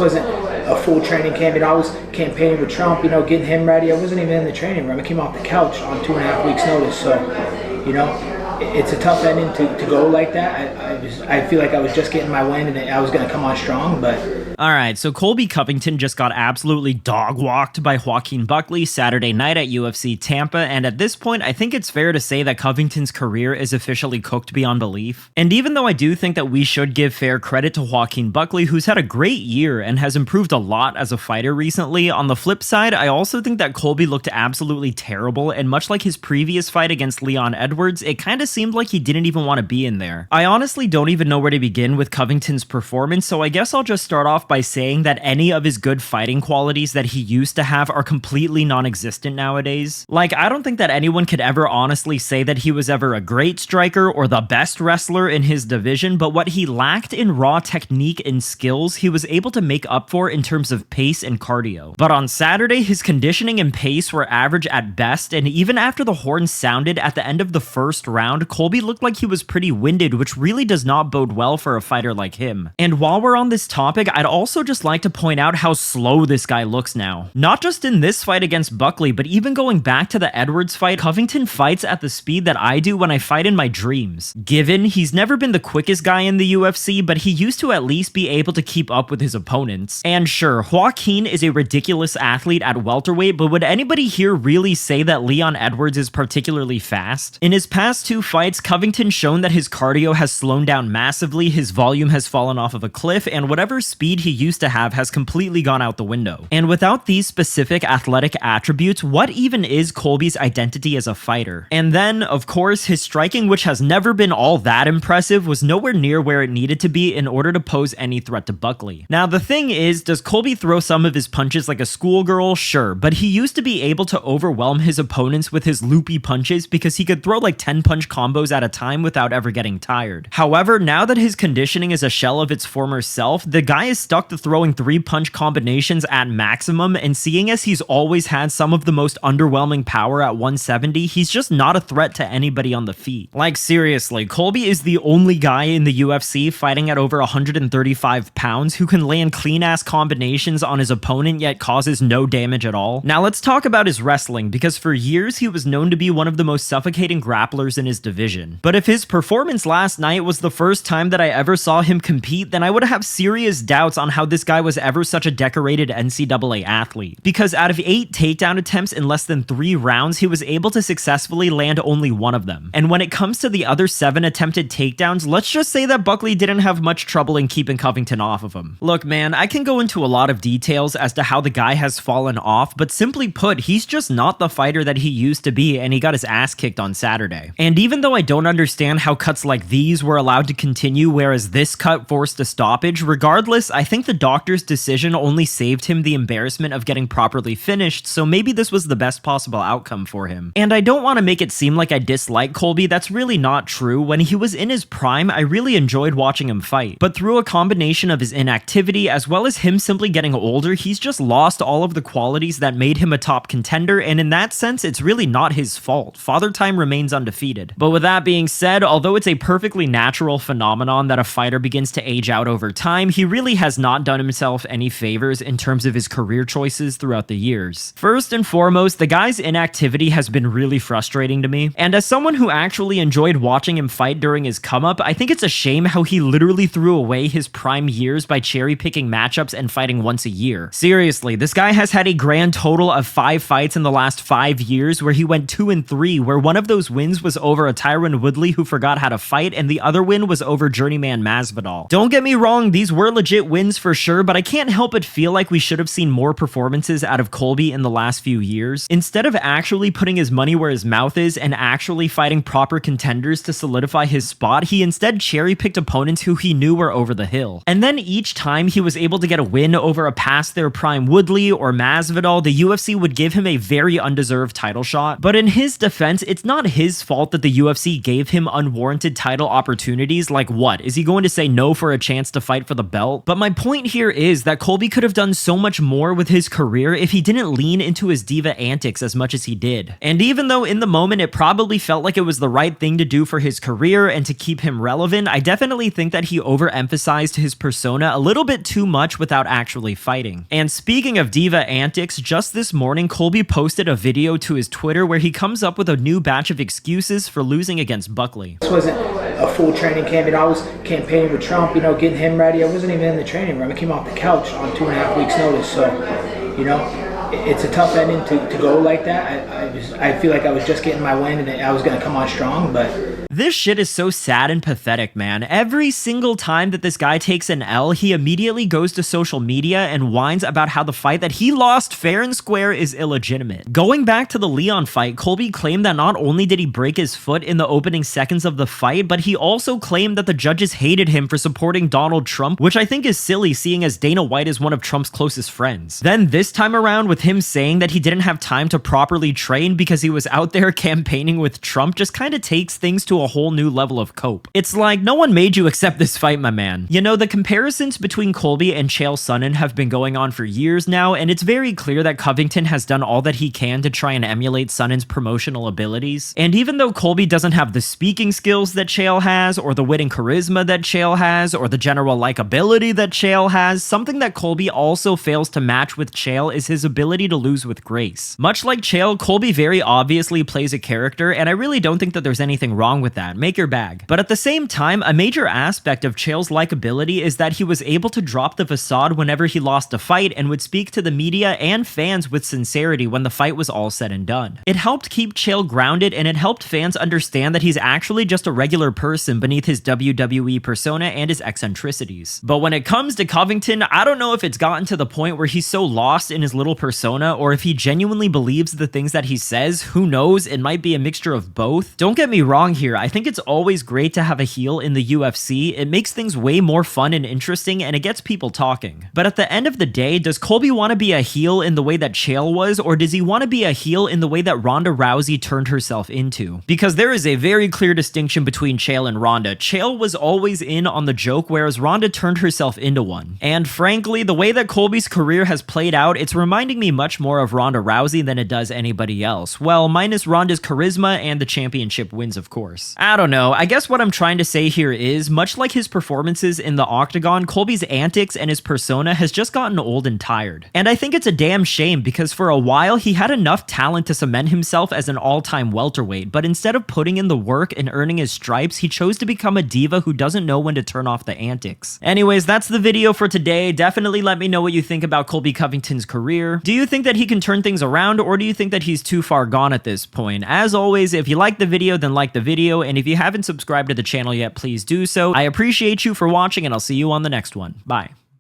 wasn't a full training camp. I was campaigning with Trump, getting him ready. I wasn't even in the training room. I came off the couch on 2.5 weeks notice. So, it's a tough ending to go like that. I feel like I was just getting my win and I was going to come on strong, but... Alright, so Colby Covington just got absolutely dog-walked by Joaquin Buckley Saturday night at UFC Tampa, and at this point, I think it's fair to say that Covington's career is officially cooked beyond belief. And even though I do think that we should give fair credit to Joaquin Buckley, who's had a great year and has improved a lot as a fighter recently, on the flip side, I also think that Colby looked absolutely terrible, and much like his previous fight against Leon Edwards, it kinda seemed like he didn't even want to be in there. I honestly don't even know where to begin with Covington's performance, so I guess I'll just start off by saying that any of his good fighting qualities that he used to have are completely non-existent nowadays. Like, I don't think that anyone could ever honestly say that he was ever a great striker or the best wrestler in his division, but what he lacked in raw technique and skills, he was able to make up for in terms of pace and cardio. But on Saturday, his conditioning and pace were average at best, and even after the horn sounded at the end of the first round, Colby looked like he was pretty winded, which really does not bode well for a fighter like him. And while we're on this topic, I'd also just like to point out how slow this guy looks now. Not just in this fight against Buckley, but even going back to the Edwards fight, Covington fights at the speed that I do when I fight in my dreams. Given he's never been the quickest guy in the UFC, but he used to at least be able to keep up with his opponents. And sure, Joaquin is a ridiculous athlete at welterweight, but would anybody here really say that Leon Edwards is particularly fast? In his past two fights, Covington's shown that his cardio has slowed down massively, his volume has fallen off of a cliff, and whatever speed he used to have has completely gone out the window. And without these specific athletic attributes, what even is Colby's identity as a fighter? And then, of course, his striking, which has never been all that impressive, was nowhere near where it needed to be in order to pose any threat to Buckley. Now, the thing is, does Colby throw some of his punches like a schoolgirl? Sure, but he used to be able to overwhelm his opponents with his loopy punches because he could throw like 10 punch combos at a time without ever getting tired. However, now that his conditioning is a shell of its former self, the guy is stuck to throwing 3-punch combinations at maximum, and seeing as he's always had some of the most underwhelming power at 170, he's just not a threat to anybody on the feet. Like, seriously, Colby is the only guy in the UFC fighting at over 135 pounds who can land clean-ass combinations on his opponent yet causes no damage at all. Now let's talk about his wrestling, because for years he was known to be one of the most suffocating grapplers in his division. But if his performance last night was the first time that I ever saw him compete, then I would have serious doubts on how this guy was ever such a decorated NCAA athlete. Because out of 8 takedown attempts in less than 3 rounds, he was able to successfully land only 1 of them. And when it comes to the other 7 attempted takedowns, let's just say that Buckley didn't have much trouble in keeping Covington off of him. Look, man, I can go into a lot of details as to how the guy has fallen off, but simply put, he's just not the fighter that he used to be, and he got his ass kicked on Saturday. And even though I don't understand how cuts like these were allowed to continue, whereas this cut forced a stoppage, regardless, I think the doctor's decision only saved him the embarrassment of getting properly finished, so maybe this was the best possible outcome for him. And I don't want to make it seem like I dislike Colby, that's really not true. When he was in his prime, I really enjoyed watching him fight. But through a combination of his inactivity, as well as him simply getting older, he's just lost all of the qualities that made him a top contender, and in that sense, it's really not his fault. Father Time remains undefeated. But with that being said, although it's a perfectly natural phenomenon that a fighter begins to age out over time, he really has not done himself any favors in terms of his career choices throughout the years. First and foremost, the guy's inactivity has been really frustrating to me, and as someone who actually enjoyed watching him fight during his come-up, I think it's a shame how he literally threw away his prime years by cherry-picking matchups and fighting once a year. Seriously, this guy has had a grand total of 5 fights in the last 5 years where he went 2-3, where one of those wins was over a Tyron Woodley who forgot how to fight, and the other win was over journeyman Masvidal. Don't get me wrong, these were legit wins for sure, but I can't help but feel like we should have seen more performances out of Colby in the last few years. Instead of actually putting his money where his mouth is and actually fighting proper contenders to solidify his spot, he instead cherry-picked opponents who he knew were over the hill. And then each time he was able to get a win over a past their prime Woodley or Masvidal, the UFC would give him a very undeserved title shot. But in his defense, it's not his fault that the UFC gave him unwarranted title opportunities. Like what? Is he going to say no for a chance to fight for the belt? But my point here is that Colby could have done so much more with his career if he didn't lean into his diva antics as much as he did. And even though in the moment it probably felt like it was the right thing to do for his career and to keep him relevant, I definitely think that he overemphasized his persona a little bit too much without actually fighting. And speaking of diva antics, just this morning Colby posted a video to his Twitter where he comes up with a new batch of excuses for losing against Buckley. This wasn't a full training camp. I was campaigning with Trump, getting him ready. I wasn't even in the training room. I came off the couch on 2.5 weeks notice. So, it's a tough ending to go like that. I feel like I was just getting my win and I was going to come on strong, but this shit is so sad and pathetic, man. Every single time that this guy takes an L, he immediately goes to social media and whines about how the fight that he lost fair and square is illegitimate. Going back to the Leon fight, Colby claimed that not only did he break his foot in the opening seconds of the fight, but he also claimed that the judges hated him for supporting Donald Trump, which I think is silly seeing as Dana White is one of Trump's closest friends. Then this time around, with him saying that he didn't have time to properly train because he was out there campaigning with Trump, just kind of takes things to a whole new level of cope. It's like, no one made you accept this fight, my man. The comparisons between Colby and Chael Sonnen have been going on for years now, and it's very clear that Covington has done all that he can to try and emulate Sonnen's promotional abilities. And even though Colby doesn't have the speaking skills that Chael has, or the wit and charisma that Chael has, or the general likability that Chael has, something that Colby also fails to match with Chael is his ability to lose with grace. Much like Chael, Colby very obviously plays a character, and I really don't think that there's anything wrong with that. Make your bag. But at the same time, a major aspect of Chael's likability is that he was able to drop the facade whenever he lost a fight and would speak to the media and fans with sincerity when the fight was all said and done. It helped keep Chael grounded, and it helped fans understand that he's actually just a regular person beneath his WWE persona and his eccentricities. But when it comes to Covington, I don't know if it's gotten to the point where he's so lost in his little persona, or if he genuinely believes the things that he says. Who knows? It might be a mixture of both. Don't get me wrong here, I think it's always great to have a heel in the UFC. It makes things way more fun and interesting, and it gets people talking. But at the end of the day, does Colby want to be a heel in the way that Chael was, or does he want to be a heel in the way that Ronda Rousey turned herself into? Because there is a very clear distinction between Chael and Ronda. Chael was always in on the joke, whereas Ronda turned herself into one. And frankly, the way that Colby's career has played out, it's reminding me much more of Ronda Rousey than it does anybody else. Well, minus Ronda's charisma and the championship wins, of course. I don't know, I guess what I'm trying to say here is, much like his performances in the octagon, Colby's antics and his persona has just gotten old and tired. And I think it's a damn shame, because for a while he had enough talent to cement himself as an all-time welterweight, but instead of putting in the work and earning his stripes, he chose to become a diva who doesn't know when to turn off the antics. Anyways, that's the video for today. Definitely let me know what you think about Colby Covington's career. Do you think that he can turn things around, or do you think that he's too far gone at this point? As always, if you like the video, then like the video, and if you haven't subscribed to the channel yet, please do so. I appreciate you for watching, and I'll see you on the next one. Bye.